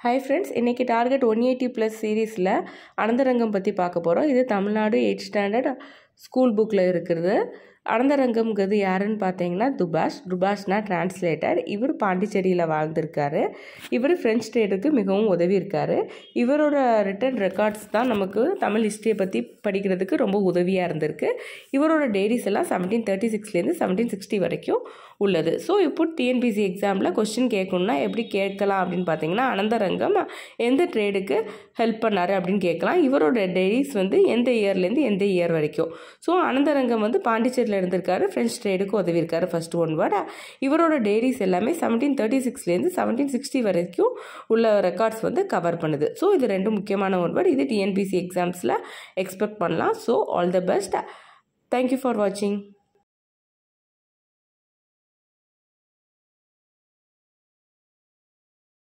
Hi friends, இன்னைக்கு target 180 plus சீரீஸில் அனந்தரங்கம் பற்றி பார்க்க போகிறோம். இது தமிழ்நாடு 8th ஸ்டாண்டர்ட் ஸ்கூல் புக்கில் இருக்கிறது. அனந்தரங்கம்ங்கிறது யாருன்னு பார்த்தீங்கன்னா துபாஷ்னா டிரான்ஸ்லேட்டர். இவர் பாண்டிச்சேரியில் வாழ்ந்திருக்காரு. இவர் ஃப்ரெஞ்ச் ட்ரேடுக்கு மிகவும் உதவி இருக்கார். இவரோட ரிட்டன் ரெக்கார்ட்ஸ் தான் நமக்கு தமிழ் ஹிஸ்ட்ரியை பற்றி படிக்கிறதுக்கு ரொம்ப உதவியாக இருந்திருக்கு. இவரோட டைரிஸ் எல்லாம் 1736லேருந்து 1760 வரைக்கும் உள்ளது. ஸோ இப்போ டிஎன்பிசி எக்ஸாமில் கொஸ்டின் கேட்கணுன்னா எப்படி கேட்கலாம் அப்படின்னு பார்த்தீங்கன்னா, அனந்தரங்கம் எந்த ட்ரேடுக்கு ஹெல்ப் பண்ணார் அப்படின்னு கேட்கலாம். இவரோட டைரிஸ் எந்த இயர்லேருந்து எந்த இயர் வரைக்கும். ஸோ அனந்தரங்கம் பாண்டிச்சேரியில் இருந்திருக்காரு, ஃப்ரெஞ்ச் ட்ரேடுக்கு உதவி இருக்காரு. First one word. இவரோட டைரிஸ் எல்லாமே 1736லேருந்து 1760 வரைக்கும் உள்ள ரெக்கார்ட்ஸ் கவர் பண்ணுது. ஸோ இது ரெண்டு முக்கியமான ஒன் வேர்டு. இது டிஎன்பிசி எக்ஸாம்ஸில் எக்ஸ்பெக்ட் பண்ணலாம். So all the best. Thank you for வாட்சிங்.